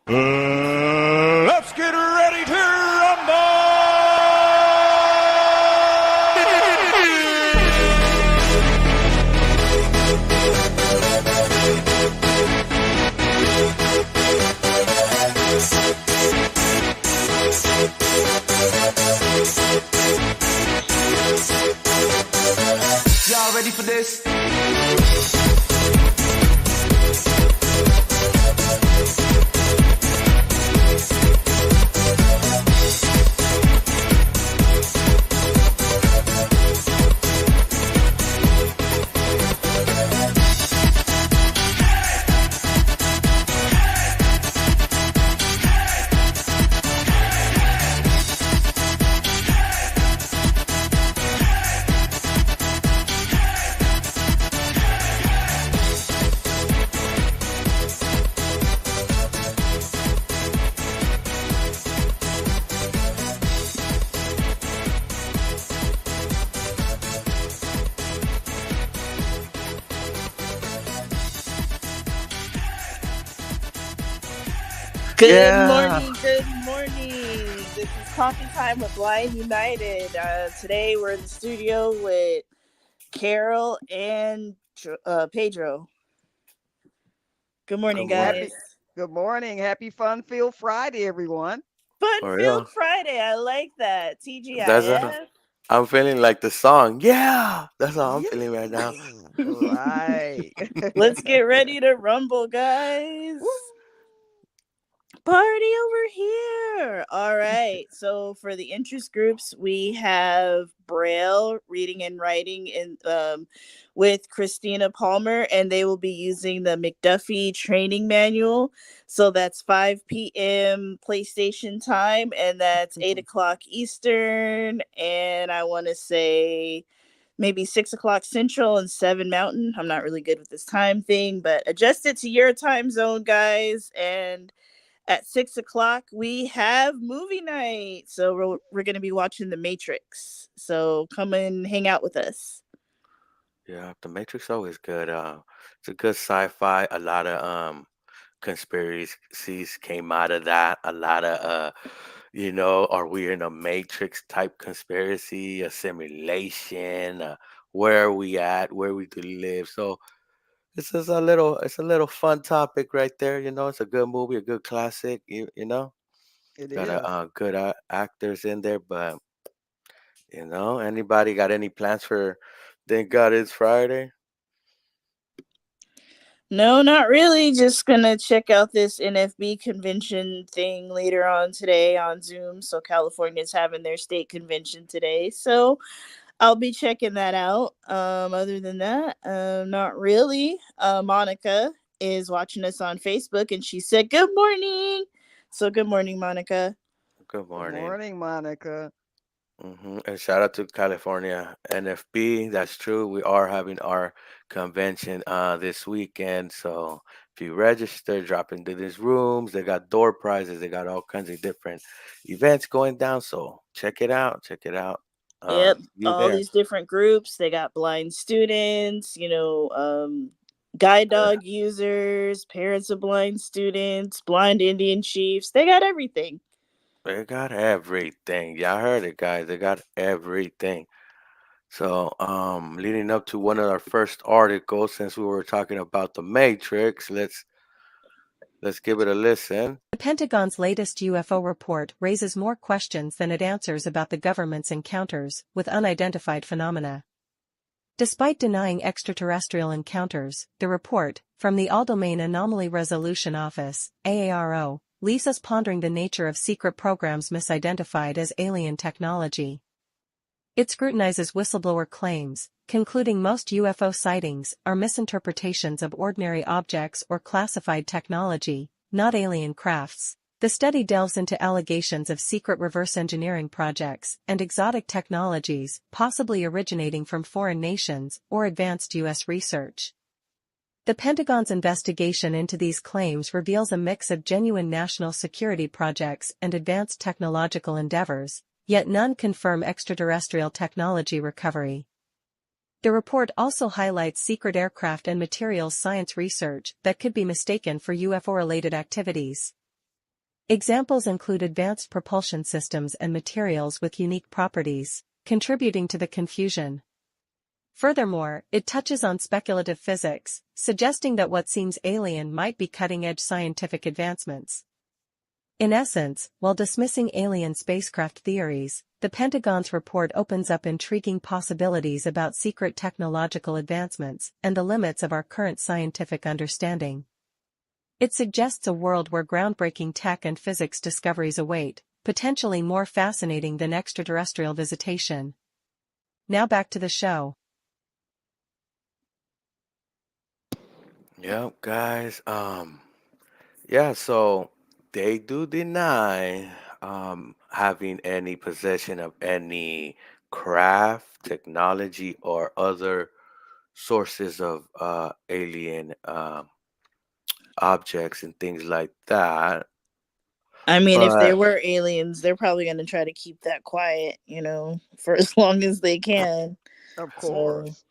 Let's get ready to rumble! Y'all ready for this? Good morning. This is Coffee Time with Blind United. Today we're in the studio with Carol and Pedro. Good morning, guys. Good morning. Happy Fun-Filled Friday, everyone. Fun-Filled Friday. I like that. TGIF. I'm feeling like the song. Yeah, that's how I'm feeling right now. Right. Let's get ready to rumble, guys. Woo. Party over here. All right. So for the interest groups, we have Braille reading and writing in with Christina Palmer, and they will be using the McDuffie training manual. So that's 5 p.m. PlayStation time, and that's 8 o'clock Eastern, and I want to say maybe 6 o'clock Central and 7 Mountain. I'm not really good with this time thing, but adjust it to your time zone, guys. And at 6 o'clock, we have movie night. So we're going to be watching The Matrix. So come and hang out with us. Yeah, The Matrix always good. It's a good sci-fi. A lot of conspiracies came out of that. A lot of are we in a Matrix type conspiracy, a simulation? Where are we at? Where we do live? So it's a little fun topic right there. It's a good movie, a good classic. It Got is. good actors in there, but anybody got any plans for? Thank God it's Friday. No, not really. Just gonna check out this NFB convention thing later on today on Zoom. So California's having their state convention today. So I'll be checking that out. Other than that, not really. Monica is watching us on Facebook, and she said, "Good morning." So good morning, Monica. Good Good morning. morning, Monica. And shout out to California NFB. That's true. We are having our convention this weekend. So if you register, drop into these rooms. They got door prizes. They got all kinds of different events going down. So check it out. Check it out. Yep, You all there? these different groups. They got blind students, guide dog users, parents of blind students, blind Indian chiefs. They got everything. They got everything. Y'all heard it, guys. They got everything. So, leading up to one of our first articles, since we were talking about the Matrix, let's give it a listen. The Pentagon's latest UFO report raises more questions than it answers about the government's encounters with unidentified phenomena. Despite denying extraterrestrial encounters, the report, from the All-Domain Anomaly Resolution Office, AARO, leaves us pondering the nature of secret programs misidentified as alien technology. It scrutinizes whistleblower claims, concluding most UFO sightings are misinterpretations of ordinary objects or classified technology, not alien crafts. The study delves into allegations of secret reverse engineering projects and exotic technologies possibly originating from foreign nations or advanced U.S. research. The Pentagon's investigation into these claims reveals a mix of genuine national security projects and advanced technological endeavors, yet none confirm extraterrestrial technology recovery. The report also highlights secret aircraft and materials science research that could be mistaken for UFO-related activities. Examples include advanced propulsion systems and materials with unique properties, contributing to the confusion. Furthermore, it touches on speculative physics, suggesting that what seems alien might be cutting-edge scientific advancements. In essence, while dismissing alien spacecraft theories, the Pentagon's report opens up intriguing possibilities about secret technological advancements and the limits of our current scientific understanding. It suggests a world where groundbreaking tech and physics discoveries await, potentially more fascinating than extraterrestrial visitation. Now back to the show. Yep, guys. Yeah, so they do deny having any possession of any craft, technology, or other sources of alien objects and things like that. I mean, if there But were aliens, they're probably going to try to keep that quiet, for as long as they can. Of So, course.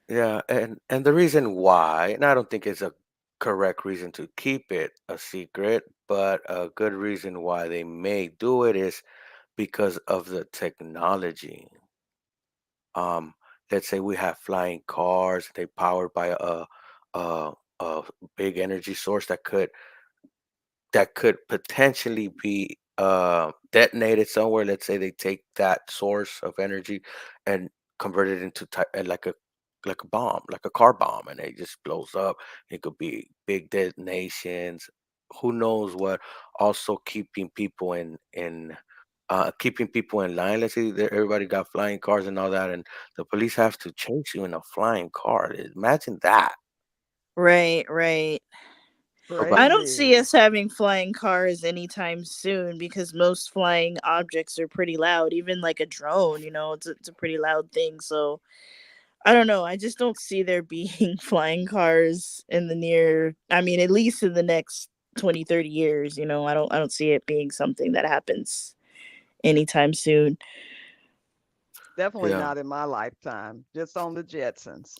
yeah, and the reason why, and I don't think it's a correct reason to keep it a secret, but a good reason why they may do it is because of the technology. Um, let's say we have flying cars, they powered by a a big energy source that could potentially be detonated somewhere. Let's say they take that source of energy and convert it into like a bomb, like a car bomb, and it just blows up. It could be big detonations. Who knows what? Also keeping people in line. Let's say that everybody got flying cars and all that, and the police have to chase you in a flying car. Imagine that. right, right. I don't see Crazy. us having flying cars anytime soon because most flying objects are pretty loud. Even like a drone, it's a pretty loud thing. So I don't know. I just don't see there being flying cars in the I mean, at least in the next 20, 30 years. I don't see it being something that happens anytime soon. Definitely Yeah, not in my lifetime. Just on the Jetsons.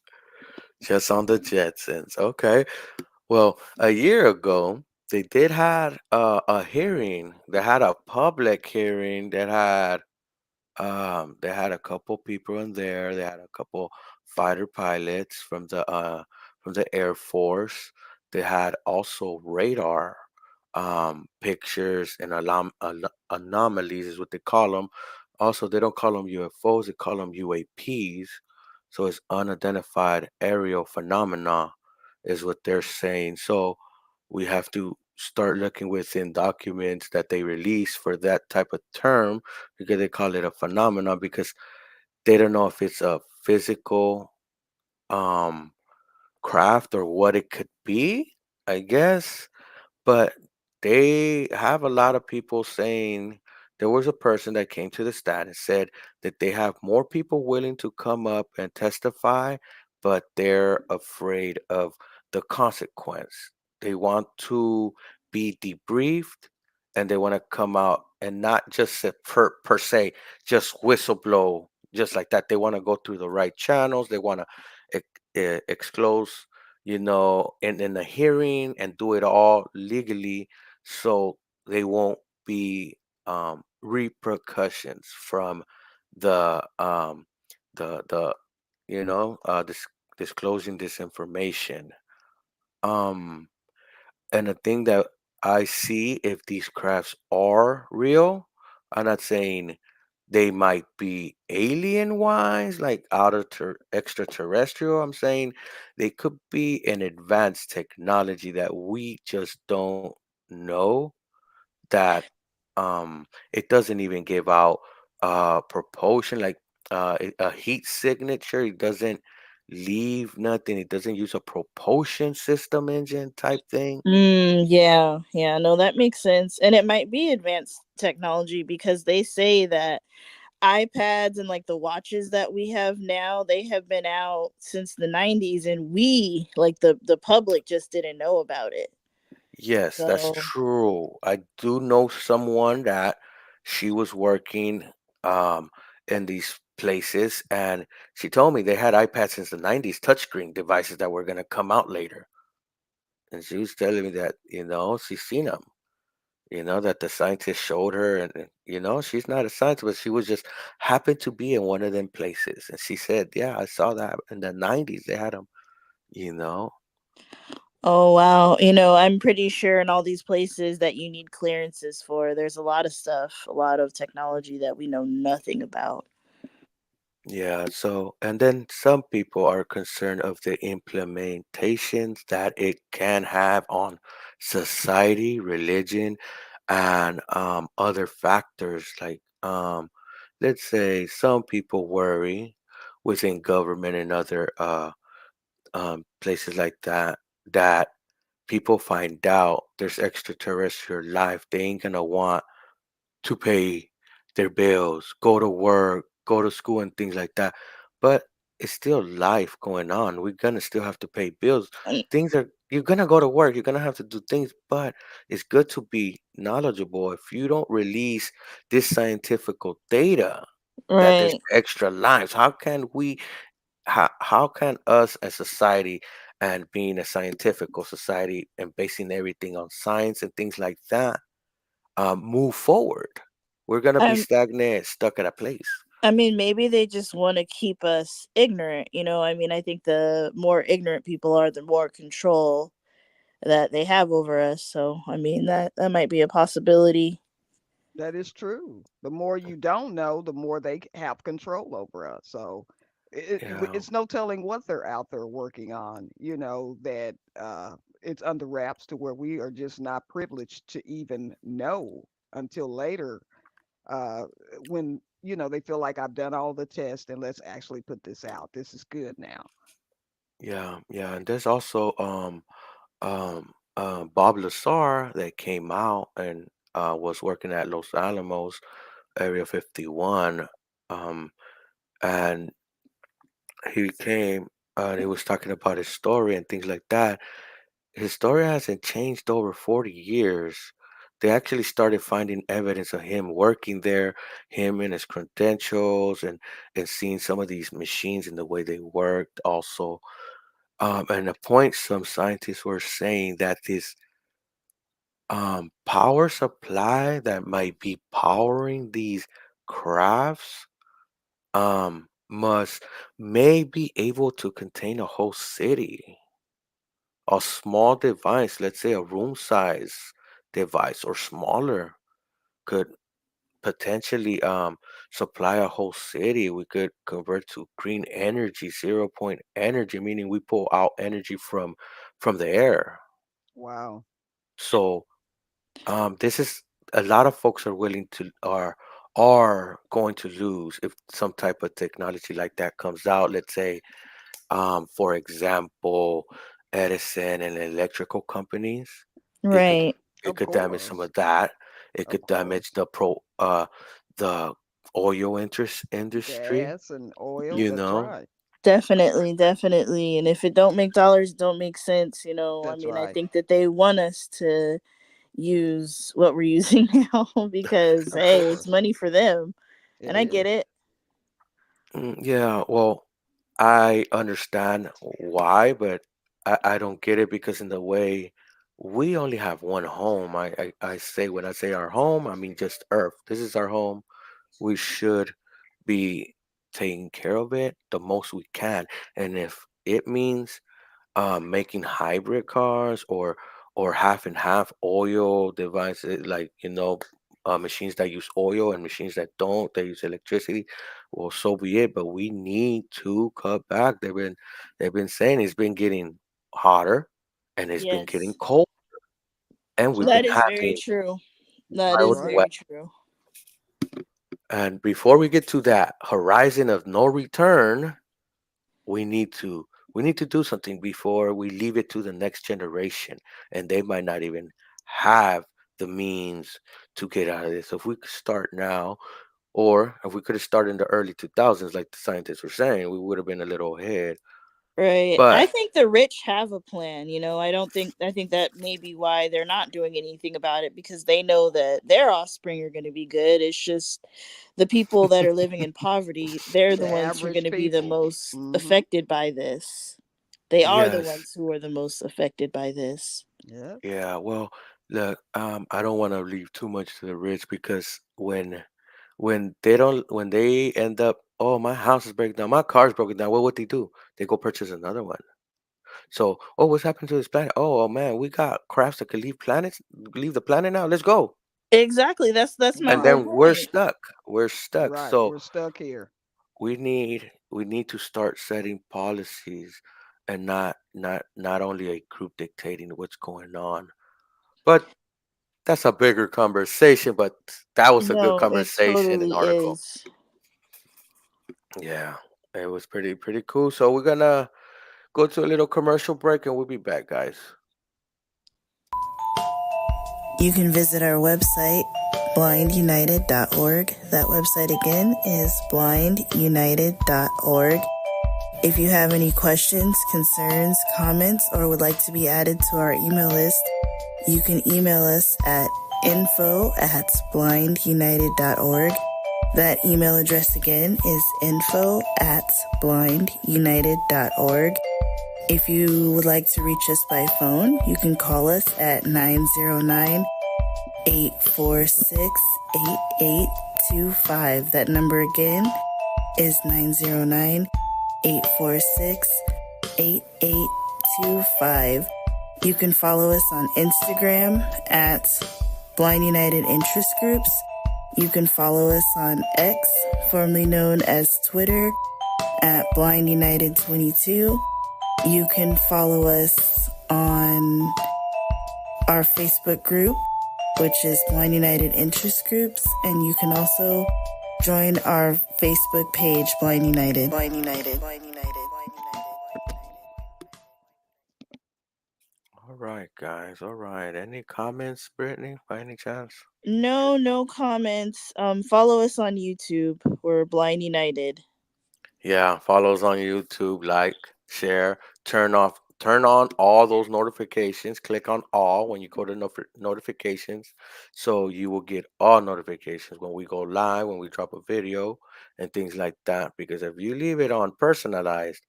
just on the Jetsons. Okay. Well, a year ago, they did had a hearing. They had a public hearing that had they had a couple people in there. They had a couple fighter pilots from the Air Force. They had also radar pictures and anomalies is what they call them. Also, they don't call them UFOs; they call them UAPs. So it's unidentified aerial phenomena, is what they're saying. So we have to start looking within documents that they release for that type of term because they call it a phenomenon because they don't know if it's a physical um craft or what it could be, I guess. But they have a lot of people saying there was a person that came to the stat and said that they have more people willing to come up and testify, but they're afraid of the consequence. They want to be debriefed and they want to come out and not just per se, just whistleblow just like that. They want to go through the right channels. They want to expose in a hearing and do it all legally so they won't be repercussions from the the disclosing this information. Um, and the thing that I see if these crafts are real, I'm not saying they might be alien wise, like extraterrestrial. I'm saying they could be an advanced technology that we just don't know that it doesn't even give out propulsion like a heat signature. It doesn't leave nothing. It doesn't use a propulsion system engine type thing. Yeah, yeah, no, that makes sense. And it might be advanced technology because they say that iPads and like the watches that we have now, they have been out since the 90s and we, like the public just didn't know about it. Yes, that's So, true. I do know someone that she was working um, in these places, and she told me they had iPads since the 90s, touchscreen devices that were going to come out later. And she was telling me that, she's seen them, that the scientist showed her, and she's not a scientist, but she was just happened to be in one of them places, and she said, "Yeah, I saw that in the '90s. They had them." You know, Oh wow. I'm pretty sure in all these places that you need clearances for, there's a lot of stuff, a lot of technology that we know nothing about. yeah. So, and then some people are concerned of the implementations that it can have on society, religion, and other factors like let's say some people worry within government and other places like that, that people find out there's extraterrestrial life, they ain't gonna want to pay their bills, go to work, go to school, and things like that. But it's still life going on. We're gonna still have to pay bills. Mm, You're gonna go to work, you're gonna have to do things, but it's good to be knowledgeable. If you don't release this scientific data that there's right. extra lives, how can us as society and being a scientific society and basing everything on science and things like that move forward? We're gonna be Um stagnant, stuck at a place. I mean, maybe they just want to keep us ignorant, I mean, I think the more ignorant people are, the more control that they have over us. So, I mean, that might be a possibility. That is true. The more you don't know, the more they have control over us. So Yeah, it's no telling what they're out there working on, that it's under wraps to where we are just not privileged to even know until later, uh, when, they feel like I've done all the tests and let's actually put this out. This is good now. yeah, yeah. And there's also Bob Lazar that came out and was working at Los Alamos, Area 51, um, and he came and he was talking about his story and things like that. His story hasn't changed over 40 years. They actually started finding evidence of him working there, him and his credentials, and seeing some of these machines and the way they worked also. And the point some scientists were saying that this power supply that might be powering these crafts must may be able to contain a whole city. A small device, let's say a room size device or smaller, could potentially supply a whole city. We could convert to green energy, 0 point energy, meaning we pull out energy from the air. Wow. So this is a lot of folks are willing to are going to lose if some type of technology like that comes out. Let's say for example, Edison and electrical companies, it could Right. it Of could damage some course. of that. It Of could damage course. the oil interest industry, Gas and oil. you That's know. right. Definitely, definitely. And if it don't make dollars, it don't make sense. I That's mean, I right. think that they want us to use what we're using now because Of hey, it's course. money for them. It And I get is. it. Yeah, well, I understand why, but I don't get it because in the way we only have one home. I say when I say our home, I mean just Earth. This is our home. We should be taking care of it the most we can. And if it means making hybrid cars or half and half oil devices, like machines that use oil and machines that don't, they use electricity, well, so be it. But we need to cut back. They've been saying it's been getting hotter and it's been getting Yes. cold, and we've been That is very having true. That That's mild is right. wet. very true. And before we get to that horizon of no return, we need to we need to do something before we leave it to the next generation, and they might not even have the means to get out of this. So if we could start now, or if we could have started in the early 2000s like the scientists were saying, we would have been a little ahead. Right. I But think the rich have a plan. I think that may be why they're not doing anything about it because they know that their offspring are going to be good. It's just the people that are living in poverty, they're The the ones who are going average to be the people. most Mm-hmm. affected by this. They are the yes, ones who are the most affected by this. Yep. yeah, well, Look, I don't want to leave too much to the rich because when they don't when they end up, oh, my house is breaking down, my car's broken down, what would they do? They go purchase another one. So, oh, what's happened to this planet? Oh, man, we got crafts that could leave the planet now. Let's go. Exactly. That's my And Right, whole then we're point. stuck. We're stuck. right. So We're stuck here. we need to start setting policies and not only a group dictating what's going on. But that's a bigger conversation, but that was a good No, it conversation and totally article. is. Yeah, it was pretty cool. So we're gonna go to a little commercial break and we'll be back, guys. You can visit our website, blindunited.org. That website again is blindunited.org. If you have any questions, concerns, comments, or would like to be added to our email list, you can email us at info@blindunited.org. That email address again is info@blindunited.org. If you would like to reach us by phone, you can call us at 909-846-8825. That number again is 909-846-8825. You can follow us on Instagram at Blind United Interest Groups. You can follow us on X, formerly known as Twitter, at Blind United 22. You can follow us on our Facebook group, which is Blind United Interest Groups, and you can also join our Facebook page, Blind United. Blind United. Blind United. All right, guys. All right. Any comments, Brittany, by any chance? No comments. Follow us on YouTube. We're Blind United. Yeah, follow us on YouTube, like, share, turn on all those notifications. Click on all when you go to notifications, so you will get all notifications when we go live, when we drop a video, and things like that. Because if you leave it on personalized,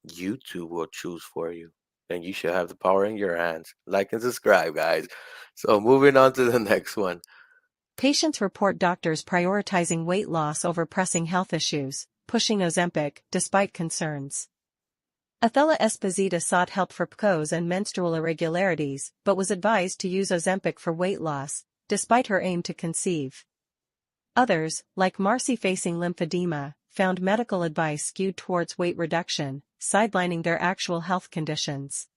YouTube will choose for you. And you should have the power in your hands. Like and subscribe, guys. So moving on to the next one. Patients report doctors prioritizing weight loss over pressing health issues, pushing Ozempic despite concerns. Athela Esposito sought help for PCOS and menstrual irregularities, but was advised to use Ozempic for weight loss, despite her aim to conceive. Others, like Marcy facing lymphedema, found medical advice skewed towards weight reduction, sidelining their actual health conditions.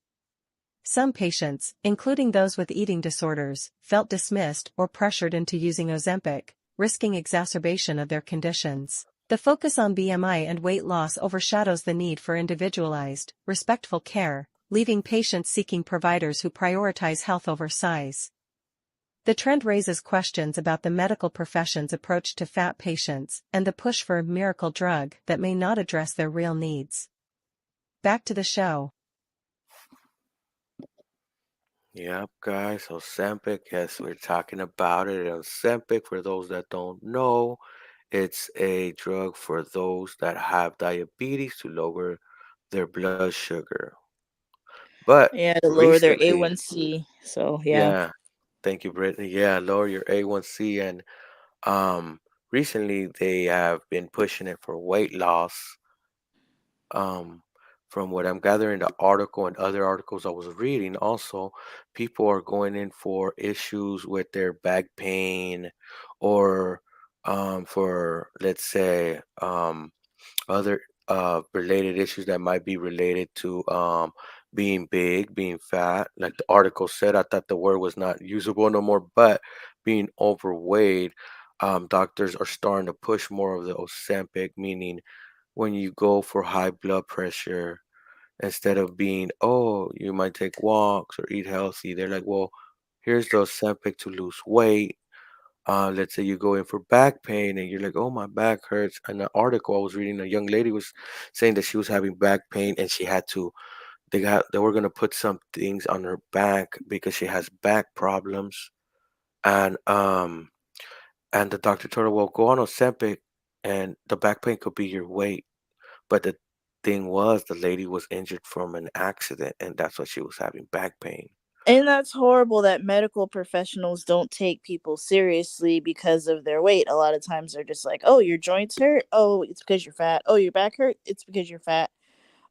Some patients, including those with eating disorders, felt dismissed or pressured into using Ozempic, risking exacerbation of their conditions. The focus on BMI and weight loss overshadows the need for individualized, respectful care, leaving patients seeking providers who prioritize health over size. The trend raises questions about the medical profession's approach to fat patients and the push for a miracle drug that may not address their real needs. Back to the show. Yep, guys. Ozempic, yes, we're talking about it. Ozempic, for those that don't know, it's a drug for those that have diabetes to lower their blood sugar. But Yeah, to lower their recently, A1C. So, yeah. yeah, thank you, Brittany. Yeah, lower your A1C, and um, recently they have been pushing it for weight loss. Um, from what I'm gathering, the article and other articles I was reading, also people are going in for issues with their back pain, or for, let's say, other related issues that might be related to being big, being fat. Like the article said, I thought the word was not usable no more, but being overweight. Doctors are starting to push more of the Ozempic, meaning when you go for high blood pressure, instead of being, oh, you might take walks or eat healthy, they're like, well, here's the Ozempic to lose weight. Let's say you go in for back pain and you're like, oh, my back hurts. In an article I was reading, a young lady was saying that she was having back pain and she had to, they were gonna put some things on her back because she has back problems. And and the doctor told her, well, go on Ozempic and the back pain could be your weight. But the thing was, the lady was injured from an accident, and that's why she was having back pain. And that's horrible that medical professionals don't take people seriously because of their weight. A lot of times they're just like, "Oh, your joints hurt? Oh, it's because you're fat. Oh, your back hurt? It's because you're fat.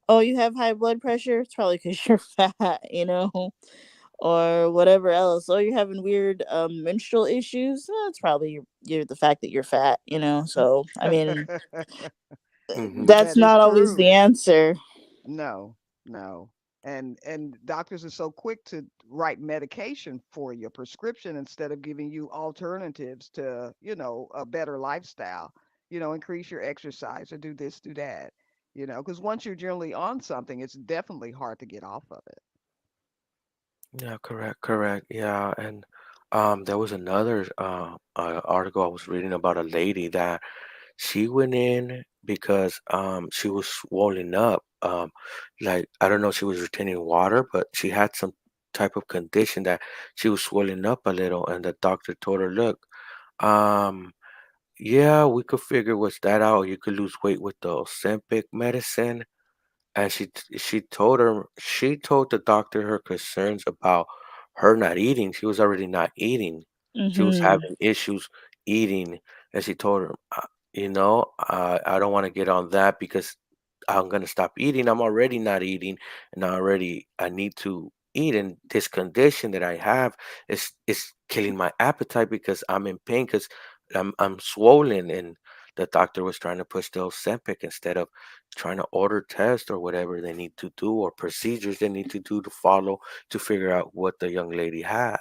Oh, you have high blood pressure? It's probably because you're fat, or whatever else. Oh, you're having weird menstrual issues? It's probably you're the fact that you're fat, So, I mean, Hmm. that's That is not always the true. answer. No, no. And doctors are so quick to write medication for your prescription instead of giving you alternatives to, a better lifestyle. Increase your exercise or do this, do that. Because once you're generally on something, it's definitely hard to get off of it. Yeah, correct, correct. Yeah, and there was another article I was reading about a lady that she went in because she was swollen up. Like I don't know, she was retaining water, but she had some type of condition that she was swelling up a little, and the doctor told her, "Look, um, yeah, we could figure what's that out. You could lose weight with the Ozempic medicine." And she told the doctor her concerns about her not eating. She was already not eating. She was Mhm. having issues eating, and she told her, I don't want to get on that because I'm gonna stop eating. I'm already not eating, and I need to eat. And this condition that I have is killing my appetite because I'm in pain because I'm swollen. And the doctor was trying to push the Ozempic instead of trying to order tests or whatever they need to do or procedures they need to do to follow to figure out what the young lady had.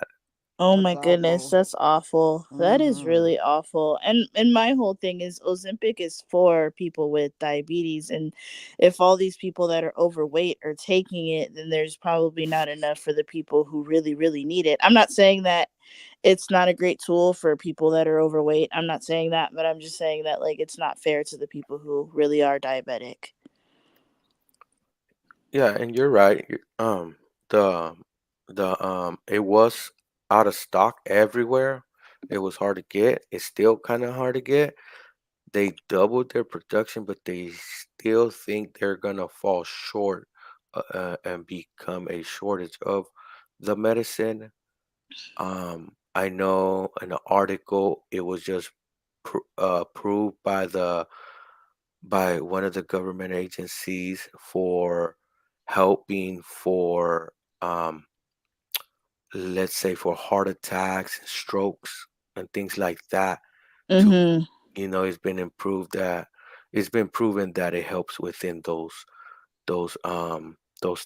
Oh That's my goodness, awful. that's awful. That is Mm-hmm. really awful. And my whole thing is Ozempic is for people with diabetes, and if all these people that are overweight are taking it, then there's probably not enough for the people who really really need it. I'm not saying that it's not a great tool for people that are overweight. I'm not saying that, but I'm just saying that like it's not fair to the people who really are diabetic. Yeah, and you're right. The it was out of stock everywhere. It was hard to get. It's still kind of hard to get. They doubled their production, but they still think they're gonna fall short and become a shortage of the medicine. I know in an article it was just proved by the by one of the government agencies for helping for let's say for heart attacks and strokes and things like that to Mhm. it's been improved that it's been proven that it helps within those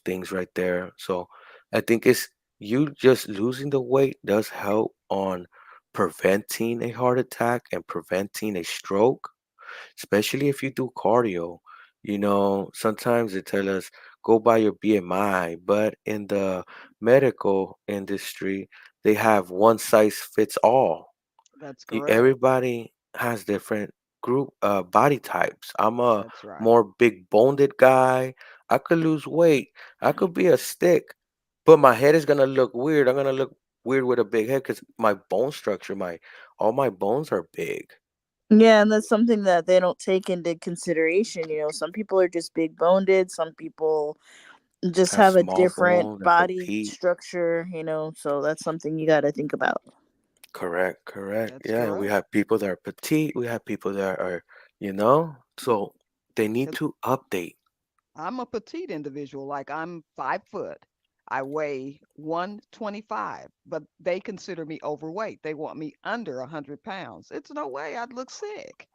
things right there. So I think it's you just losing the weight does help on preventing a heart attack and preventing a stroke, especially if you do cardio. Sometimes they tell us go by your BMI, but in the medical industry, they have one size fits all. That's correct. Everybody has different group body types. I'm a That's right. more big boned guy. I could lose weight. I could be a stick, but my head is gonna look weird. I'm gonna look weird with a big head because my bone structure, my all my bones are big. Yeah, and that's something that they don't take into consideration. Some people are just big boned, some people just Have have a small different bones, they're body petite. structure, so that's something you got to think about. Correct, correct. That's Yeah, and we correct. have people that are petite. We have people that are, so they need 'Cause to update. I'm a petite individual. Like I'm 5 foot. I weigh 125, but they consider me overweight. They want me under 100 pounds. It's no way I'd look sick.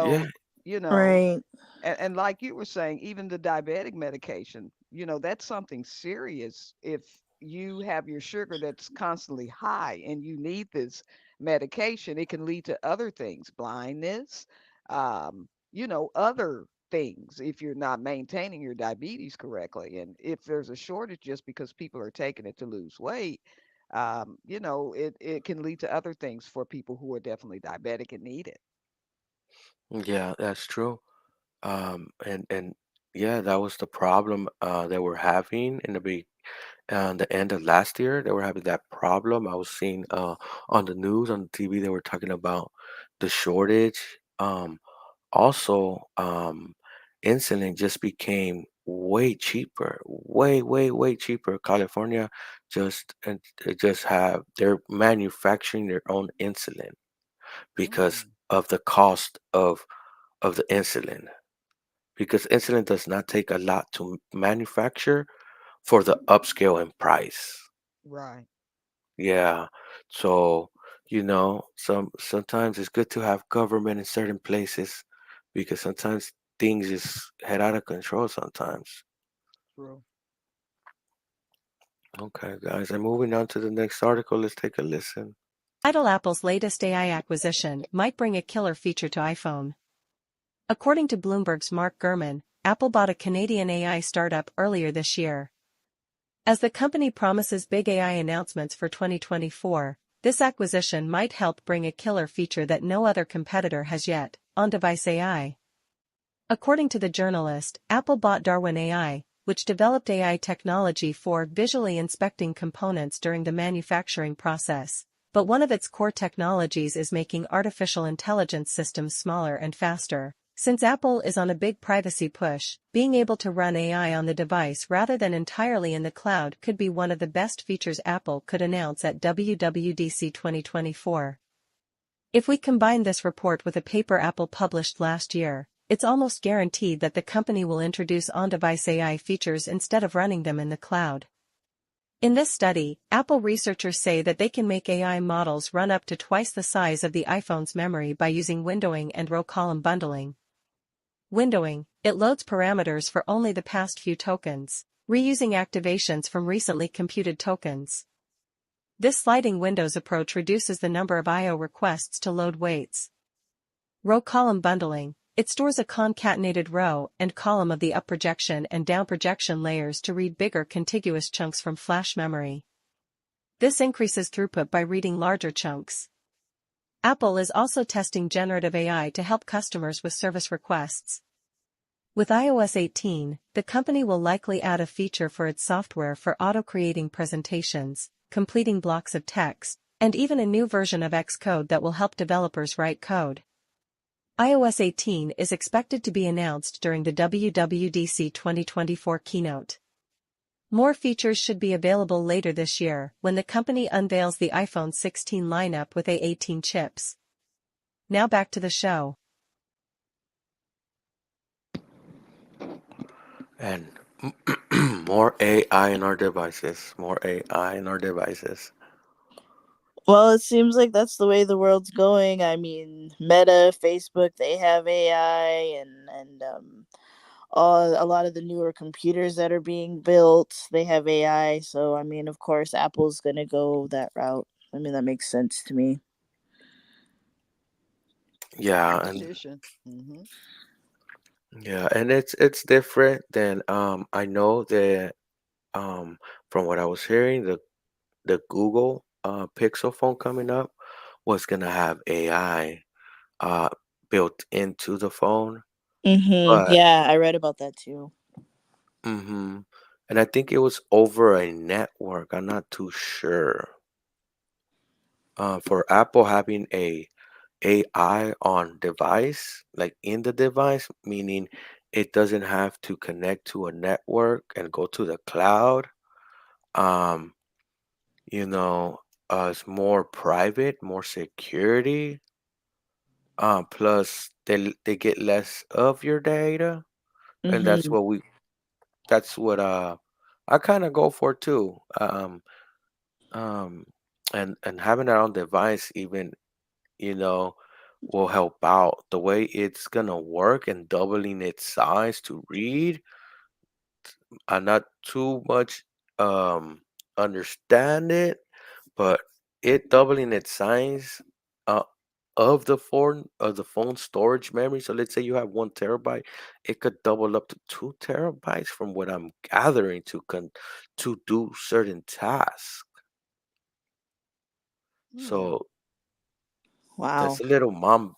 Yeah, So, you know, Right. and like you were saying, even the diabetic medication, that's something serious. If you have your sugar that's constantly high and you need this medication, it can lead to other things, blindness, other things if you're not maintaining your diabetes correctly. And if there's a shortage just because people are taking it to lose weight, it can lead to other things for people who are definitely diabetic and need it. yeah, that's true. And yeah, that was the problem they were having in the end of last year. They were having that problem. I was seeing on the news on the TV they were talking about the shortage. Also, insulin just became way cheaper, way, way, way cheaper. California just have they're manufacturing their own insulin because Mm, of the cost of the insulin. Because insulin does not take a lot to manufacture for the upscale in price. right. Yeah. So, sometimes it's good to have government in certain places because sometimes things just head out of control sometimes. True. Okay, guys, and moving on to the next article, let's take a listen. Title Apple's latest AI acquisition might bring a killer feature to iPhone. According to Bloomberg's Mark Gurman, Apple bought a Canadian AI startup earlier this year. As the company promises big AI announcements for 2024, this acquisition might help bring a killer feature that no other competitor has yet, on-device AI. According to the journalist, Apple bought Darwin AI, which developed AI technology for visually inspecting components during the manufacturing process. But one of its core technologies is making artificial intelligence systems smaller and faster. Since Apple is on a big privacy push, being able to run AI on the device rather than entirely in the cloud could be one of the best features Apple could announce at WWDC 2024. If we combine this report with a paper Apple published last year, it's almost guaranteed that the company will introduce on-device AI features instead of running them in the cloud. In this study, Apple researchers say that they can make AI models run up to twice the size of the iPhone's memory by using windowing and row column bundling. Windowing, it loads parameters for only the past few tokens, reusing activations from recently computed tokens. This sliding windows approach reduces the number of I/O requests to load waits. Row column bundling, it stores a concatenated row and column of the up projection and down projection layers to read bigger contiguous chunks from flash memory. This increases throughput by reading larger chunks. Apple is also testing generative AI to help customers with service requests. With iOS 18, the company will likely add a feature for its software for auto-creating presentations, completing blocks of text, and even a new version of Xcode that will help developers write code. iOS 18 is expected to be announced during the WWDC 2024 keynote. More features should be available later this year when the company unveils the iPhone 16 lineup with A18 chips. Now back to the show. And more AI in our devices, more AI in our devices. Well, it seems like that's the way the world's going. I mean, Meta, Facebook, they have AI, and a lot of the newer computers that are being built, they have AI. So, I mean, of course, Apple's gonna go that route. I mean, that makes sense to me. Yeah, and Competition. Mm-hmm. yeah, and it's different than I know that from what I was hearing, the Google Pixel phone coming up was gonna have AI uh built into the phone. But Yeah, I read about that too. hmm and I think it was over a network. I'm not too sure. For Apple having a AI on device, like in the device, meaning it doesn't have to connect to a network and go to the cloud. Um, you know, it's more private, more security. Plus they get less of your data, and Mm-hmm. that's what I kind of go for too. Um, and having it on device even you know, will help out. The way it's gonna work and doubling its size to read, I not too much understand it, but it doubling its size uh of the phone storage memory. So let's say you have 1 terabyte, it could double up to 2 terabytes from what I'm gathering to do certain tasks. Hmm. So that's Wow. a little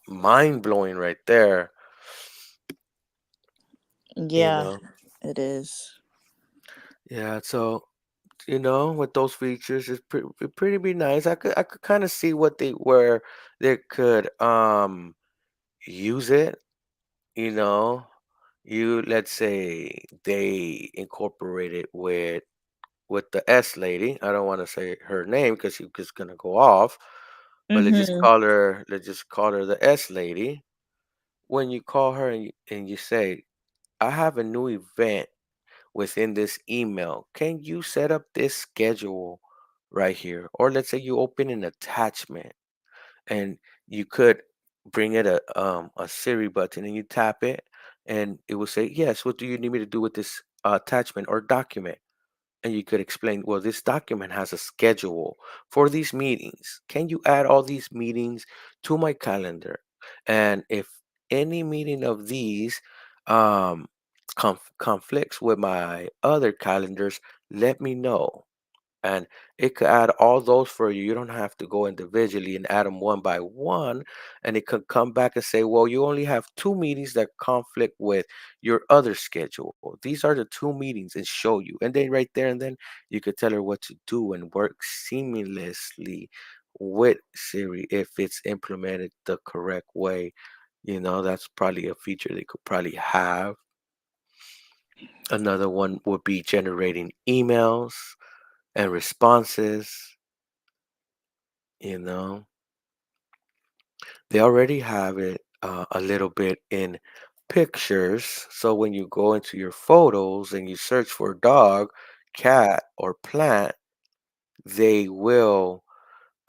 mind blowing right there, you Yeah, know. it is. Yeah, so with those features, it's pretty be nice. I could kind of see where they could use it, you know. you let's say they incorporate it with the S lady. I don't want to say her name because she's just gonna go off. But Mm-hmm. let's just call her the S lady. When you call her and you say, I have a new event within this email. Can you set up this schedule right here? Or let's say you open an attachment and you could bring it a Siri button and you tap it and it will say, yes, what do you need me to do with this attachment or document? And you could explain, well, this document has a schedule for these meetings. Can you add all these meetings to my calendar? And if any meeting of these um, conflicts with my other calendars, let me know. And it could add all those for you. You don't have to go individually and add them one by one. And it could come back and say, well, you only have two meetings that conflict with your other schedule. These are the two meetings and show you. And then right there and then you could tell her what to do and work seamlessly with Siri if it's implemented the correct way. That's probably a feature they could probably have. Another one would be generating emails and responses. You know, they already have it a little bit in pictures. So when you go into your photos and you search for dog, cat, or plant, they will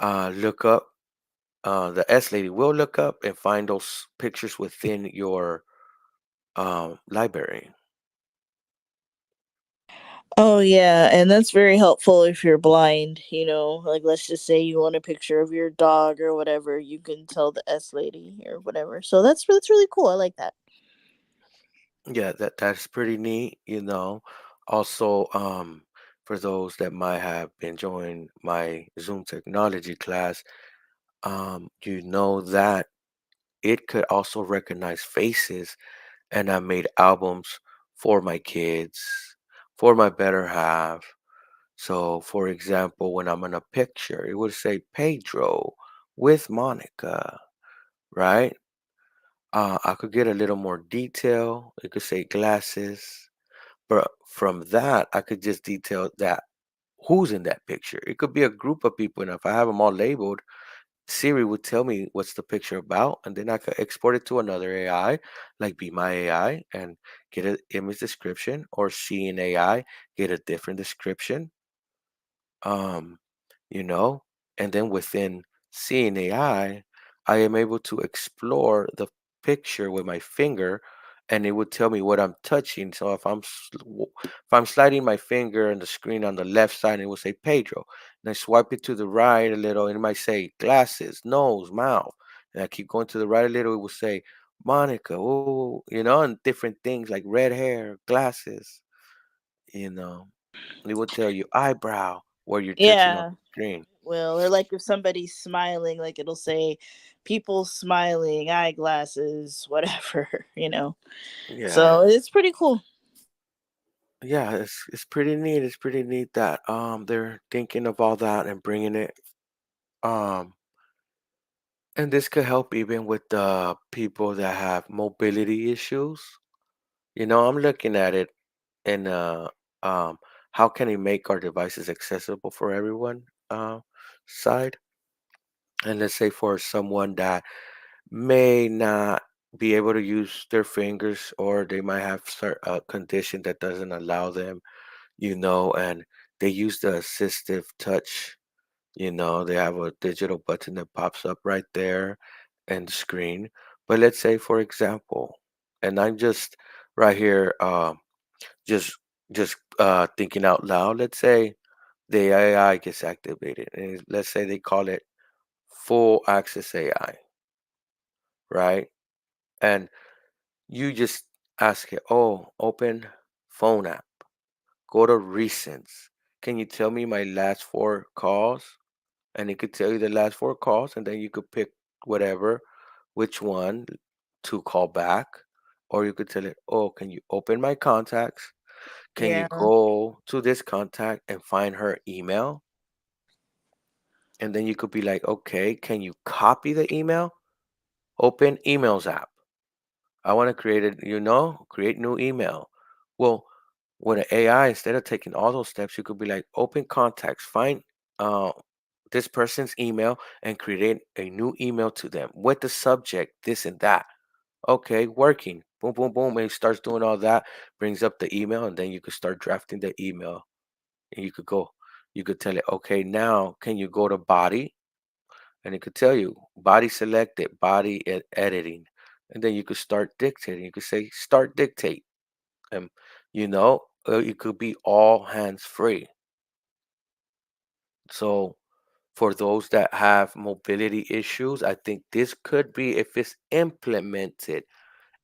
look up, the S lady will look up and find those pictures within your library. Oh yeah, and that's very helpful if you're blind, like let's just say you want a picture of your dog or whatever, you can tell the S lady or whatever. So that's really cool. I like that. Yeah, that's pretty neat. Also, for those that might have been joining my Zoom technology class, you know that it could also recognize faces, and I made albums for my kids, for my better half. So, for example, when I'm in a picture, it would say Pedro with Monica, right? I could get a little more detail. It could say glasses, but from that, I could just detail that who's in that picture. It could be a group of people, and if I have them all labeled, Siri would tell me what's the picture about, and then I could export it to another AI, like Be My AI, and get an image description, or See an AI, get a different description. Um, you know, and then within seeing I am able to explore the picture with my finger, and it would tell me what I'm touching. So if I'm sliding my finger on the screen on the left side, it will say Pedro, and I swipe it to the right a little, and it might say glasses, nose, mouth, and I keep going to the right a little, it will say Monica, oh, and different things like red hair, glasses, you know. It will tell you eyebrow where you're touching on Yeah. the screen. Well, or like if somebody's smiling, like it'll say people smiling, eyeglasses, whatever, Yeah, So it's pretty cool. yeah, it's pretty neat. It's pretty neat that they're thinking of all that and bringing it. Um, and this could help even with the people that have mobility issues. I'm looking at it in um how can we make our devices accessible for everyone side. And let's say for someone that may not be able to use their fingers, or they might have a condition that doesn't allow them, and they use the assistive touch. They have a digital button that pops up right there and the screen. But let's say, for example, and I'm just right here, just thinking out loud. Let's say the AI gets activated, and let's say they call it full access AI, right? And you just ask it, oh, open phone app, go to recents. Can you tell me my last four calls? And it could tell you the last four calls, and then you could pick whatever, which one to call back. Or you could tell it, oh, can you open my contacts? Can you Yeah. go to this contact and find her email? And then you could be like, okay, can you copy the email? Open emails app. I want to create it, create new email. Well, with an AI, instead of taking all those steps, you could be like, open contacts, find uh, this person's email and create a new email to them with the subject, this and that. Okay, working. Boom, boom, boom. And it starts doing all that, brings up the email, and then you could start drafting the email. And you could tell it, okay, now can you go to body? And it could tell you body selected, body editing. And then you could start dictating. You could say, start dictate. And, it could be all hands free. So, for those that have mobility issues, I think this could be, if it's implemented,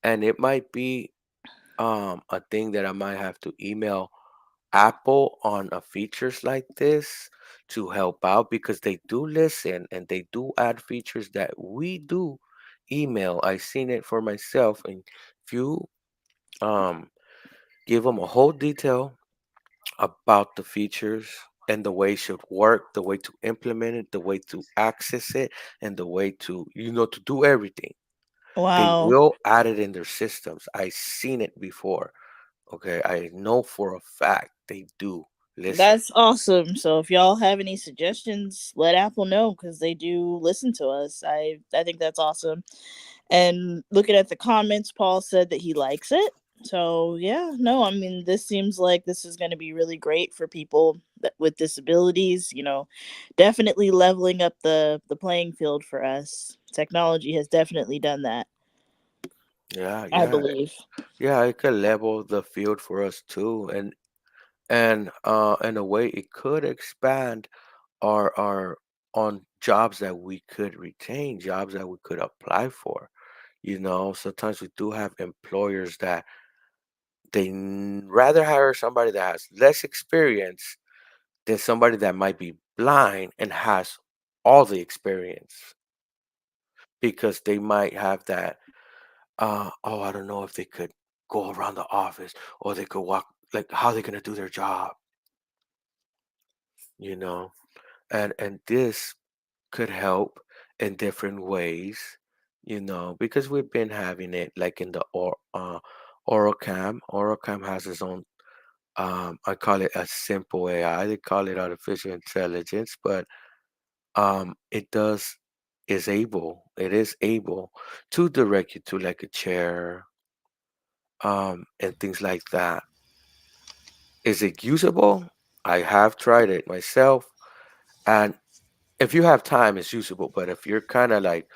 and it might be a thing that I might have to email Apple on a features like this to help out, because they do listen and they do add features that we do email. I seen it for myself, and if you um give them a whole detail about the features and the way it should work, the way to implement it, the way to access it, and the way to to do everything, they Wow. will add it in their systems. I seen it before. Okay, I know for a fact they do listen. That's awesome. So if y'all have any suggestions, let Apple know because they do listen to us. I think that's awesome. And looking at the comments, Paul said that he likes it. So yeah, no, I mean this seems like this is going to be really great for people with disabilities. Definitely leveling up the playing field for us. Technology has definitely done that, Yeah, I yeah, believe. yeah. It could level the field for us too, and in a way, it could expand our on jobs that we could retain, jobs that we could apply for. Sometimes we do have employers that rather hire somebody that has less experience than somebody that might be blind and has all the experience, because they might have that. Oh, I don't know if they could go around the office, or they could walk. Like, how they gonna do their job? You know, and this could help in different ways. Because we've been having it like in the Oralcam. Oralcam has its own. I call it a simple AI. They call it artificial intelligence, but it does it is able to direct you to like a chair, and things like that. Is it usable? I have tried it myself, and if you have time, it's usable. But if you're kind of like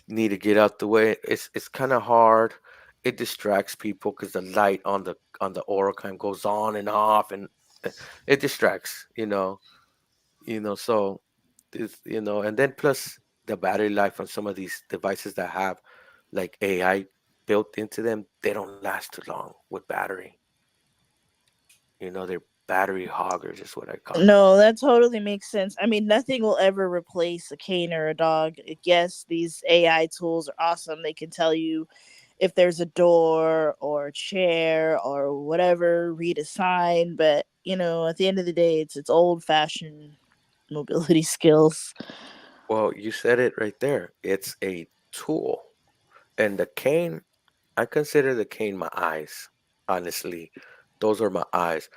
need to get out the way, it's kind of hard. It distracts people because the light on the Oracam goes on and off, and uh, it distracts. So and then plus the battery life on some of these devices that have like AI built into them, they don't last too long with battery. They're battery hoggers, is what I call them. No, that totally makes sense. I mean, nothing will ever replace a cane or a dog. Yes, these AI tools are awesome. They can tell you if there's a door or a chair or whatever, read a sign. But at the end of the day, it's old fashioned mobility skills. Well, you said it right there. It's a tool. And the cane, I consider the cane my eyes. Honestly, those are my eyes.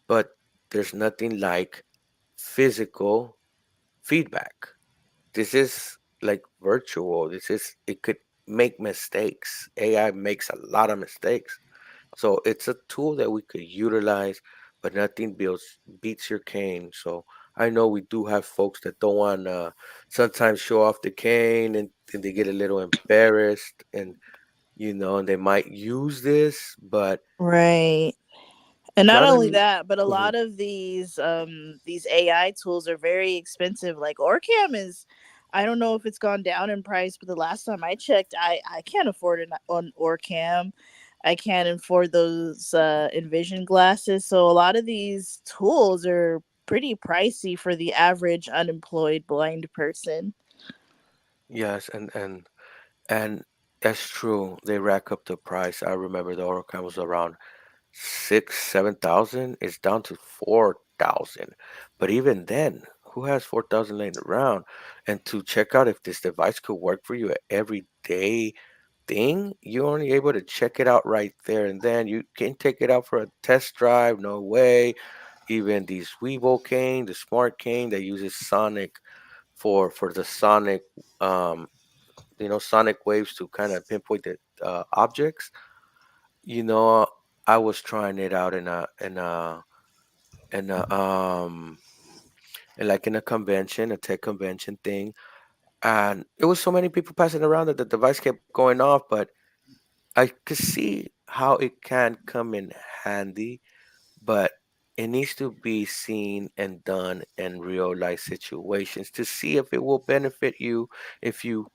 But there's nothing like physical feedback. This is like virtual. It could make mistakes. AI makes a lot of mistakes. So it's a tool that we could utilize, but nothing beats your cane. So I know we do have folks that don't want to sometimes show off the cane, and they get a little embarrassed, and they might use this, but Right. And not not only only. that, but a Mhm. lot of these AI tools are very expensive. Like Orcam is, I don't know if it's gone down in price, but the last time I checked, I can't afford an Orcam. I can't afford those Envision glasses. So a lot of these tools are pretty pricey for the average unemployed blind person. Yes, and that's true. They rack up the price. I remember the Oricam was around 7,000. It's down to 4,000. But even then, who has 4,000 laying around? And to check out if this device could work for you every day, thing, you're only able to check it out right there and then. You can take it out for a test drive, no way. Even these Weevo cane, the smart cane that uses sonic for the sonic um sonic waves to kind of pinpoint the objects. You know, I was trying it out in a like in a convention, a tech convention thing, and it was so many people passing around that the device kept going off, but I could see how it can come in handy, but it needs to be seen and done in real life situations to see if it will benefit you if you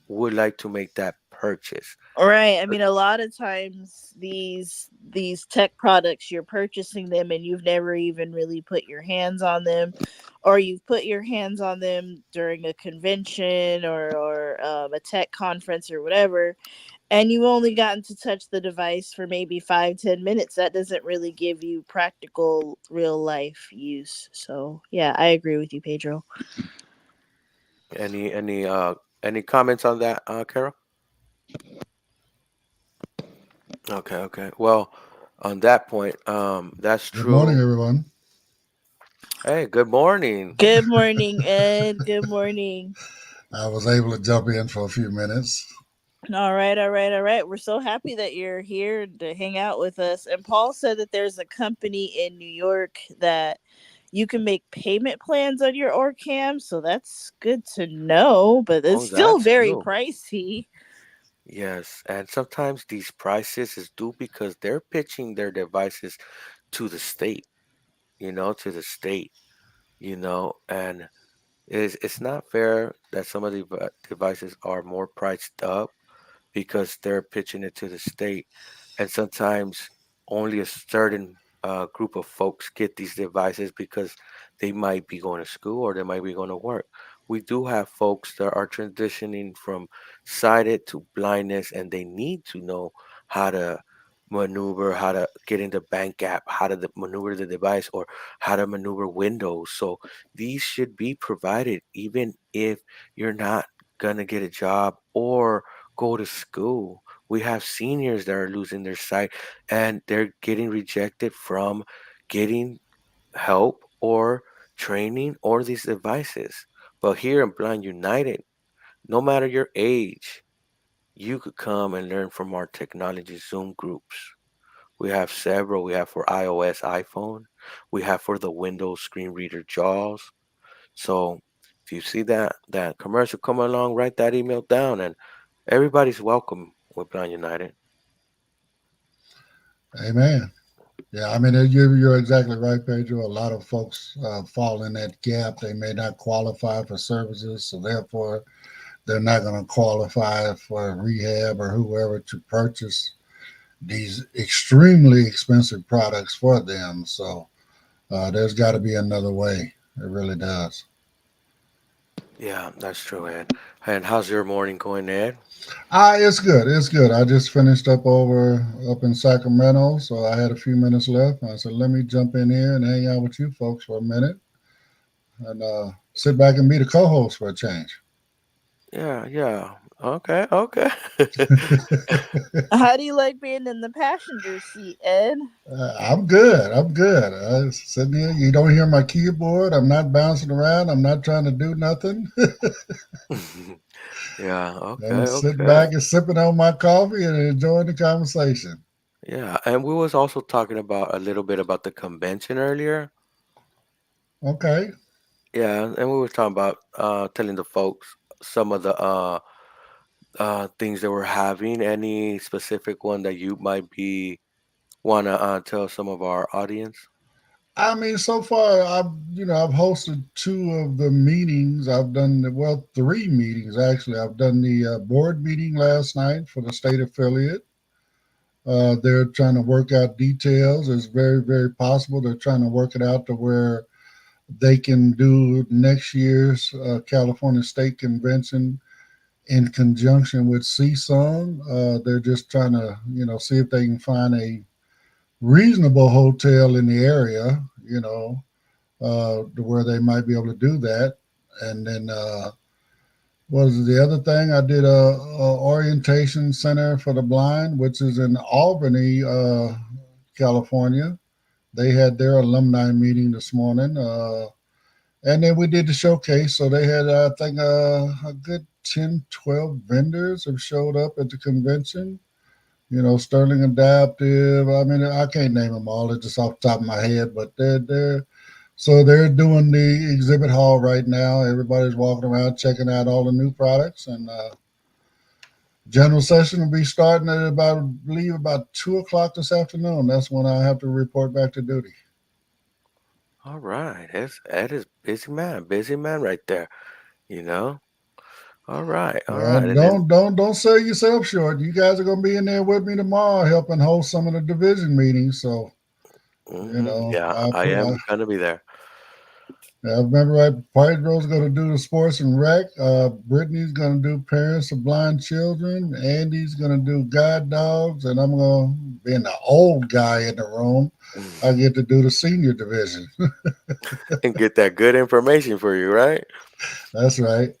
would like to make that purchase. Right. I mean, a lot of times these tech products, you're purchasing them and you've never even really put your hands on them, or you've put your hands on them during a convention or a tech conference or whatever, and you've only gotten to touch the device for maybe 5-10 minutes. That doesn't really give you practical real life use. So yeah, I agree with you, Pedro. Any comments on that, Carol? Okay, okay. Well, on that point, that's Good morning, true. everyone. Hey, good morning. Good morning, Ed. Good morning. I was able to jump in for a few minutes. All right, all right, all right. We're so happy that you're here to hang out with us. And Paul said that there's a company in New York that you can make payment plans on your Orcam. So that's good to know, but it's Oh, still that's very true. pricey. Yes, and sometimes these prices is due because they're pitching their devices to the state, to the state, and it's not fair that some of the devices are more priced up because they're pitching it to the state. And sometimes only a certain group of folks get these devices because they might be going to school or they might be going to work. We do have folks that are transitioning from sighted to blindness, and they need to know how to maneuver, how to get in the bank app, how to maneuver the device, or how to maneuver Windows. So these should be provided even if you're not gonna get a job or go to school. We have seniors that are losing their sight and they're getting rejected from getting help or training or these devices. But here in Blind United, no matter your age, you could come and learn from our technology Zoom groups. We have several. We have for iOS, iPhone. We have for the Windows screen reader JAWS. So if you see that commercial coming along, write that email down, and everybody's welcome with Blind United. Amen. Yeah, I mean, you're exactly right, Pedro. A lot of folks fall in that gap. They may not qualify for services, so therefore they're not going to qualify for rehab or whoever to purchase these extremely expensive products for them. So there's got to be another way. It really does. Yeah, that's true, Ed. And how's your morning going, Ed? It's good. It's good. I just finished up in Sacramento, so I had a few minutes left. I said, let me jump in here and hang out with you folks for a minute and sit back and be the co-host for a change. Yeah, yeah. Okay, okay. How do you like being in the passenger seat, Ed? I'm good. I'm good. I sitting here. You don't hear my keyboard. I'm not bouncing around. I'm not trying to do nothing. Yeah, okay, I'm sitting okay. back and sipping on my coffee and enjoying the conversation. Yeah, and we was also talking about a little bit about the convention earlier. Okay. Yeah, and we were talking about telling the folks some of the things that we're having. Any specific one that you might be wanna tell some of our audience? I mean, so far, I've hosted two of the meetings. I've done three meetings actually. I've done the board meeting last night for the state affiliate. They're trying to work out details. It's very, very possible they're trying to work it out to where they can do next year's California State Convention in conjunction with CSUN. They're just trying to, see if they can find a reasonable hotel in the area, to where they might be able to do that. And then Was the other thing I did a orientation center for the blind, which is in Albany, California. They had their alumni meeting this morning, and then we did the showcase. So they had, I think, a good 10, 12 vendors have showed up at the convention. You know, Sterling Adaptive. I mean, I can't name them all. It's just off the top of my head, but they're doing the exhibit hall right now. Everybody's walking around checking out all the new products, and general session will be starting at about, I believe, about 2 o'clock this afternoon. That's when I have to report back to duty. All right. That is busy man right there. You know. All right. All Well, right. And then don't sell yourself short. You guys are going to be in there with me tomorrow, helping host some of the division meetings. So yeah, I I put am gonna be there. I remember right. Pedro's going to do the sports and rec. Brittany's going to do parents of blind children. Andy's going to do guide dogs, and I'm going to being the old guy in the room. I get to do the senior division. And get that good information for you, right? That's right.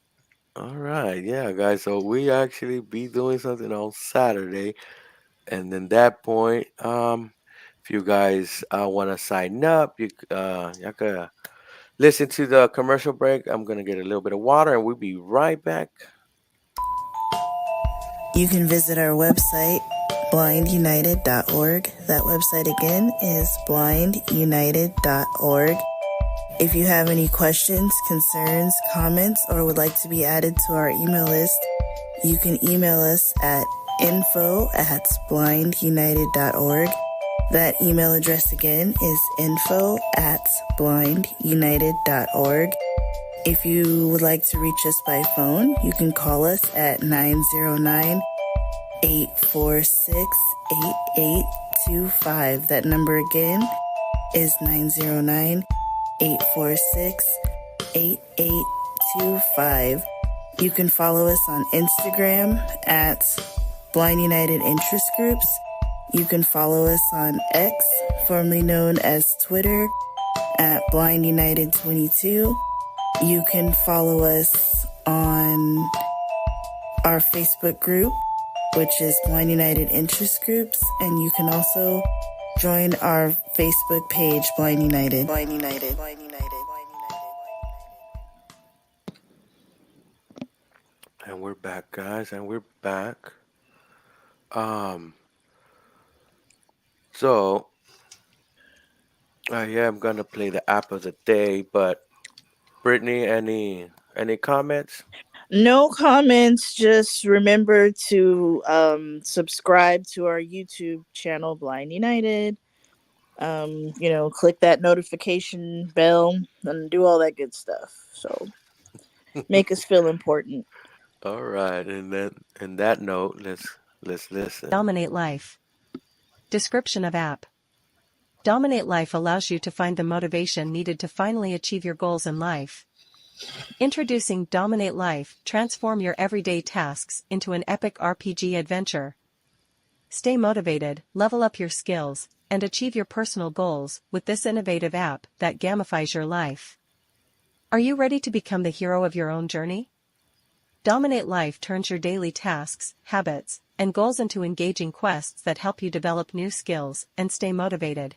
All right. Yeah, guys. So we actually be doing something on Saturday, and then that point, if you guys want to sign up, y'all could listen to the commercial break. I'm gonna get a little bit of water, and we'll be right back. You can visit our website, blindunited.org. That website again is blindunited.org. If you have any questions, concerns, comments, or would like to be added to our email list, you can email us at info@blindunited.org. That email address again is info@blindunited.org. If you would like to reach us by phone, you can call us at 909-846-8825. That number again is 909-846-8825. You can follow us on Instagram at Blind United Interest Groups. You can follow us on X, formerly known as Twitter, at Blind United 22. You can follow us on our Facebook group, which is Blind United Interest Groups, and you can also join our Facebook page, Blind United. Blind United. Blind United. And we're back, guys, and we're back. So I am gonna play the app of the day, but Brittany, any comments? No comments. Just remember to subscribe to our YouTube channel, Blind United. Click that notification bell and do all that good stuff. So make us feel important. All right, and then in that note, let's listen. Dominate Life. Description of app. Dominate Life allows you to find the motivation needed to finally achieve your goals in life. Introducing Dominate Life, transform your everyday tasks into an epic RPG adventure. Stay motivated, level up your skills, and achieve your personal goals with this innovative app that gamifies your life. Are you ready to become the hero of your own journey? Dominate Life turns your daily tasks, habits, and goals into engaging quests that help you develop new skills and stay motivated.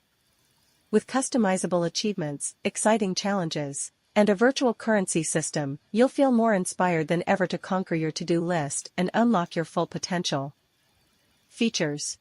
With customizable achievements, exciting challenges, and a virtual currency system, you'll feel more inspired than ever to conquer your to-do list and unlock your full potential. Features.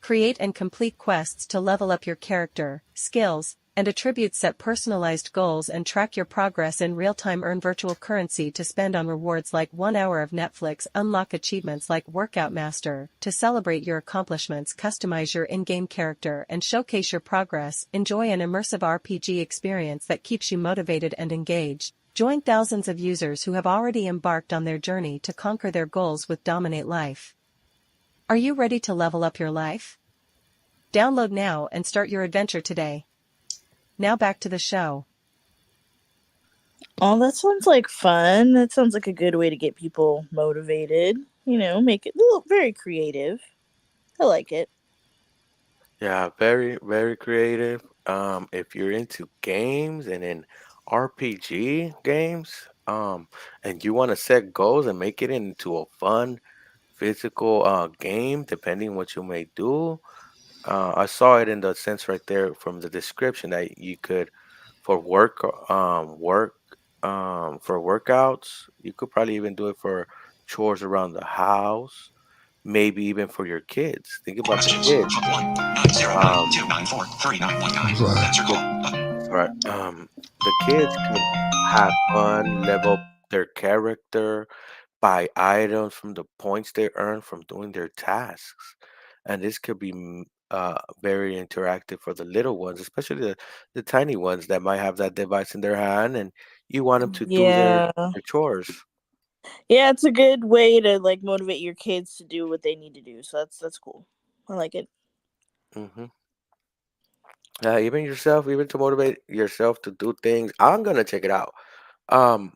Create and complete quests to level up your character, skills, and attributes, set personalized goals and track your progress in real time. Earn virtual currency to spend on rewards like 1 hour of Netflix. Unlock achievements like Workout Master to celebrate your accomplishments. Customize your in-game character and showcase your progress. Enjoy an immersive RPG experience that keeps you motivated and engaged. Join thousands of users who have already embarked on their journey to conquer their goals with Dominate Life. Are you ready to level up your life? Download now and start your adventure today. Now back to the show. Oh, that sounds like fun. That sounds like a good way to get people motivated. Make it very creative. I like it. Yeah, very, very creative. If you're into games and in RPG games, um, and you want to set goals and make it into a fun physical game, depending what you may do. I saw it in the sense right there from the description that you could for for workouts. You could probably even do it for chores around the house, maybe even for your kids. Think about the Questions. kids. Book 1. 909 Um, 294 391 guide. Right. Answer the, call. Button. sorry, the kids can have fun, level up their character, buy items from the points they earn from doing their tasks. And this could be very interactive for the little ones, especially the tiny ones that might have that device in their hand and you want them to do Yeah. their chores. Yeah, it's a good way to like motivate your kids to do what they need to do. So that's cool. I like it. hmm even yourself, even to motivate yourself to do things. I'm gonna check it out. Um,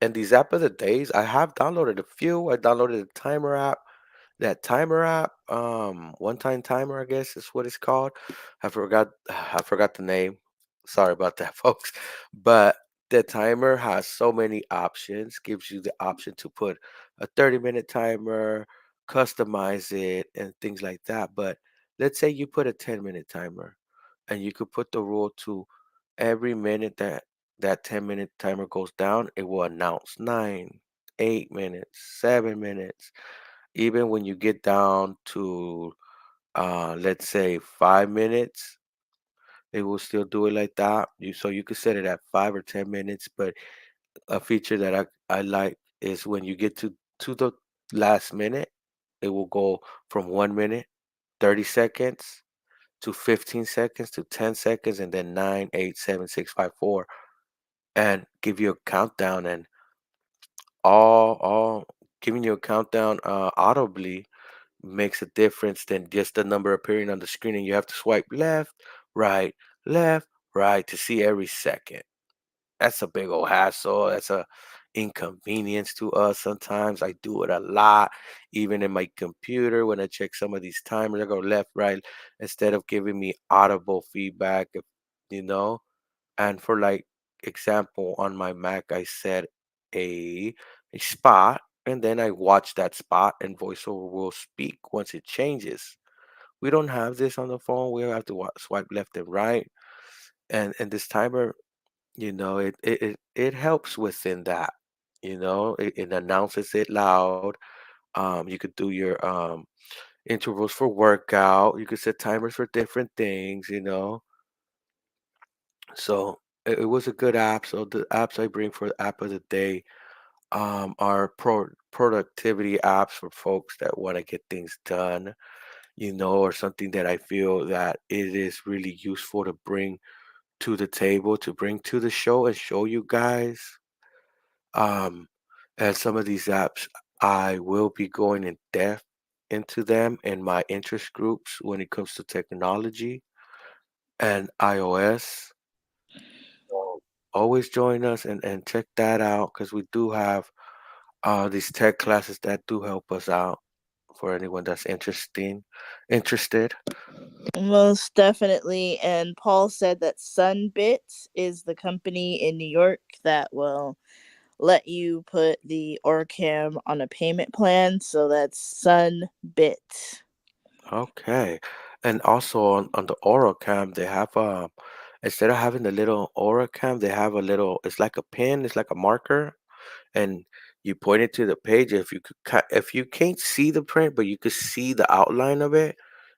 and these app of the days, I have downloaded a few. I downloaded the timer app. That timer app, one time timer, I guess is what it's called. I forgot the name. Sorry about that, folks. But the timer has so many options, gives you the option to put a 30-minute timer, customize it, and things like that. But let's say you put a 10-minute timer and you could put the rule to every minute that 10-minute timer goes down, it will announce 9, 8 minutes, 7 minutes. Even when you get down to let's say 5 minutes, it will still do it like that. You could set it at 5 or 10 minutes, but a feature that I like is when you get to the last minute, it will go from 1 minute, 30 seconds to 15 seconds to 10 seconds and then 9, 8, 7, 6, 5, 4 and give you a countdown and all giving you a countdown audibly makes a difference than just the number appearing on the screen and you have to swipe right, left, right to see every second. That's a big old hassle. That's a inconvenience to us. Sometimes I do it a lot, even in my computer when I check some of these timers. I go left, right, instead of giving me audible feedback. You know, and for like example, on my Mac, I set a a spot, and then I watch that spot, and VoiceOver will speak once it changes. We don't have this on the phone. We have to swipe left and right, and this timer, it helps within that. It announces it loud. You could do your intervals for workout. You could set timers for different things. So it was a good app. So the apps I bring for the app of the day are productivity apps for folks that want to get things done, or something that I feel that it is really useful to bring to the table, to bring to the show and show you guys. Um, and some of these apps, I will be going in depth into them in my interest groups when it comes to technology and iOS. So always join us and check that out because we do have these tech classes that do help us out for anyone that's interested. Most definitely. And Paul said that Sunbit is the company in New York that will let you put the Orcam on a payment plan. So that's Sunbit. Okay. And also on the oral cam, they have instead of having the little oral cam, they have a little, it's like a pen, it's like a marker, and you point it to the page. If you can't see the print, but you could see the outline of it,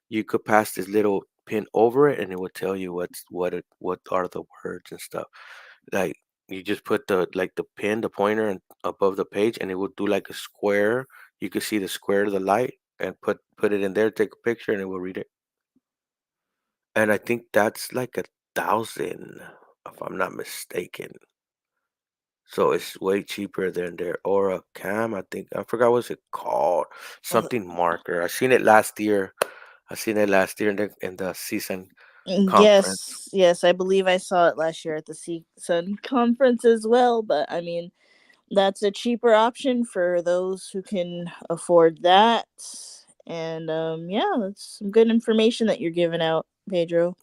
you could pass this little pin over it and it will tell you what are the words and stuff. Like you just put the pin, the pointer above the page and it will do like a square. You could see the square of the light and put it in there, take a picture and it will read it. And I think that's like 1,000 if I'm not mistaken. So it's way cheaper than their Aura Cam. I think I forgot what's it called. Uh, Something marker. I seen it last year. I seen it last year in the season conference. Yes, yes, I believe I saw it last year at the CSUN conference as well. But I mean, that's a cheaper option for those who can afford that. And yeah, that's some good information that you're giving out, Pedro.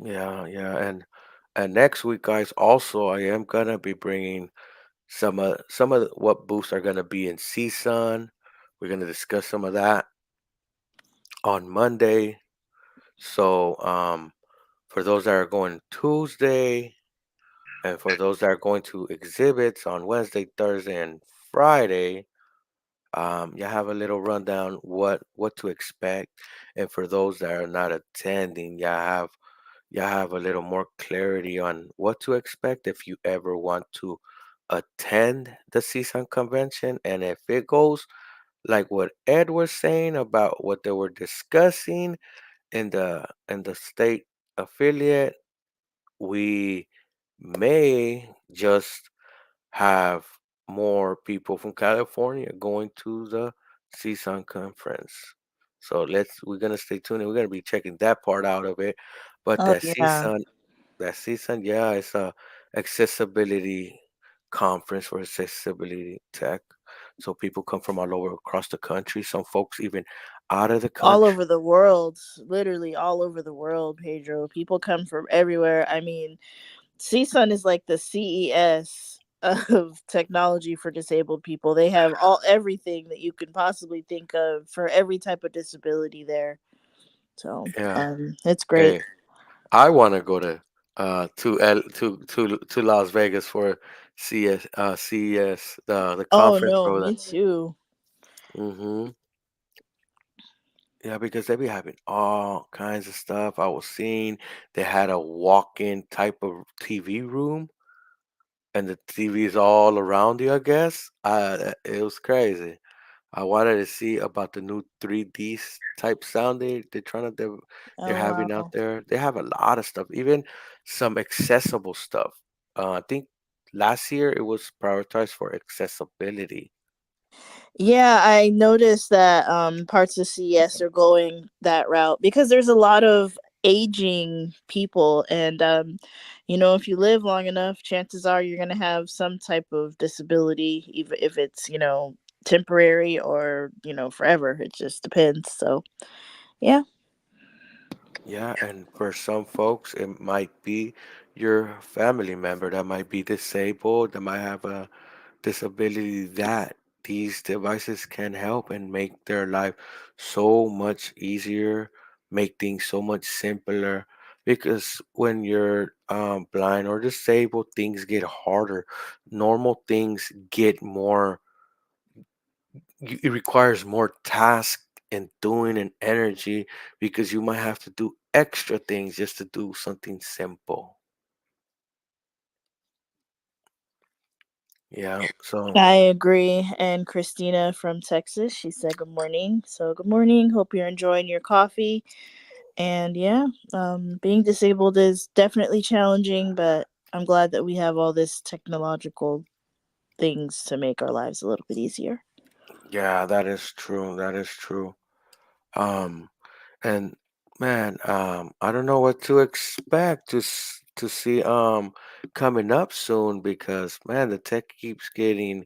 Yeah, yeah, and next week, guys. Also, I am gonna be bringing some of what booths are gonna be in CSUN. We're gonna discuss some of that on Monday. So for those that are going Tuesday, and for those that are going to exhibits on Wednesday, Thursday, and Friday, you have a little rundown what to expect. And for those that are not attending, you have a little more clarity on what to expect if you ever want to attend the CSUN convention. And if it goes like what Ed was saying about what they were discussing in the state affiliate, we may just have more people from California going to the CSUN conference. So we're gonna stay tuned and we're gonna be checking that part out of it. But Oh yeah. that CSUN, yeah, it's a accessibility conference for accessibility tech. So people come from all over across the country, some folks even out of the All country. over the world, literally all over the world, Pedro. People come from everywhere. I mean, CSUN is like the CES of technology for disabled people. They have everything that you can possibly think of for every type of disability there. So, Yeah. it's great. Hey, I want to go to Las Vegas for CES, the Oh conference no, over me there. too. Hmm. Yeah, because they be having all kinds of stuff. I was seeing they had a walk-in type of TV room, and the TV is all around you, I guess. It was crazy. I wanted to see about the new 3D type sound they're Oh having out wow. there. They have a lot of stuff, even some accessible stuff. I think last year it was prioritized for accessibility. Yeah, I noticed that parts of CES are going that route because there's a lot of aging people, and if you live long enough, chances are you're going to have some type of disability, even if it's temporary or forever. It just depends. So yeah. Yeah, and for some folks, it might be your family member that might be disabled, that might have a disability that these devices can help and make their life so much easier, make things so much simpler. Because when you're blind or disabled, things get harder. Normal things get more, it requires more task and doing and energy because you might have to do extra things just to do something simple. Yeah, so I agree. And Christina from Texas, she said good morning. So good morning. Hope you're enjoying your coffee. And yeah, being disabled is definitely challenging, but I'm glad that we have all this technological things to make our lives a little bit easier. yeah, that is true. That is true. Um, and man, I don't know what to expect to see coming up soon because man, the tech keeps getting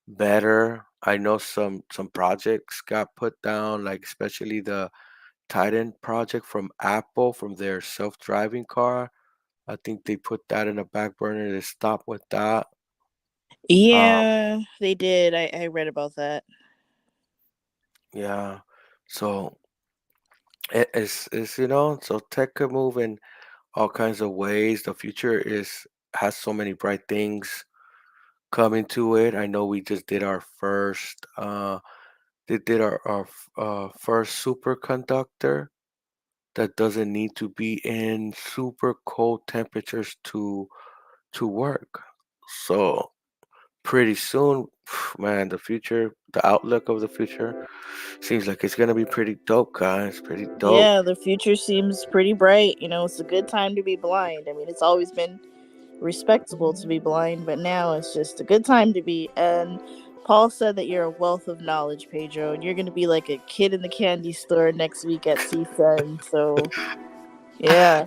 better. I know some projects got put down, like especially the Titan project from Apple from their self-driving car. I think they put that in the back burner. They stopped with that. Um, Yeah, they did. I read about that. yeah. So it's so tech could move in all kinds of ways. The future is has so many bright things coming to it. I know we just did our first they did our first superconductor that doesn't need to be in super cold temperatures to work. So pretty soon, man, the outlook of the future seems like it's gonna be pretty dope, guys. Pretty dope. Yeah, the future seems pretty bright. It's a good time to be blind. I mean, it's always been respectable to be blind, but now it's just a good time to be. And Paul said that you're a wealth of knowledge, Pedro, and you're going to be like a kid in the candy store next week at CSUN. So, yeah.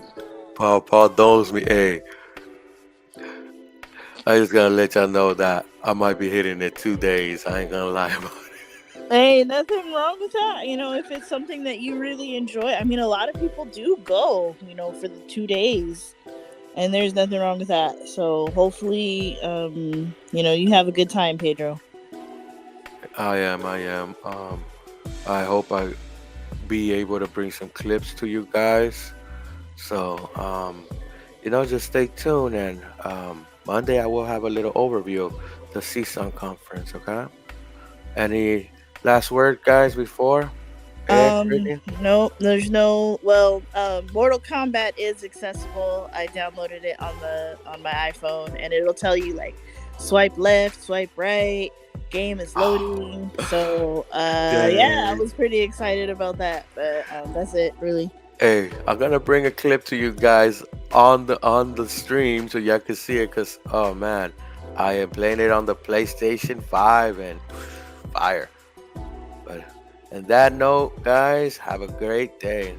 Paul knows me. Hey, I just gotta let y'all know that I might be hitting it 2 days. I ain't gonna lie about it. Hey, nothing wrong with that. If it's something that you really enjoy. I mean, a lot of people do go, for the 2 days. and there's nothing wrong with that. So hopefully, you have a good time, Pedro. I am. I hope I be able to bring some clips to you guys. So, just stay tuned. And Monday I will have a little overview of the CSUN conference. Okay. Any last word, guys, before? Brittany? No, there's no. Well, Mortal Kombat is accessible. I downloaded it on my iPhone, and it'll tell you like swipe left, swipe right. Game is loading. So yeah, I was pretty excited about that. But that's it, really. Hey, I'm gonna bring a clip to you guys on the stream so y'all can see it. Cause oh man, I am playing it on the PlayStation 5 and fire. But on that note, guys, have a great day.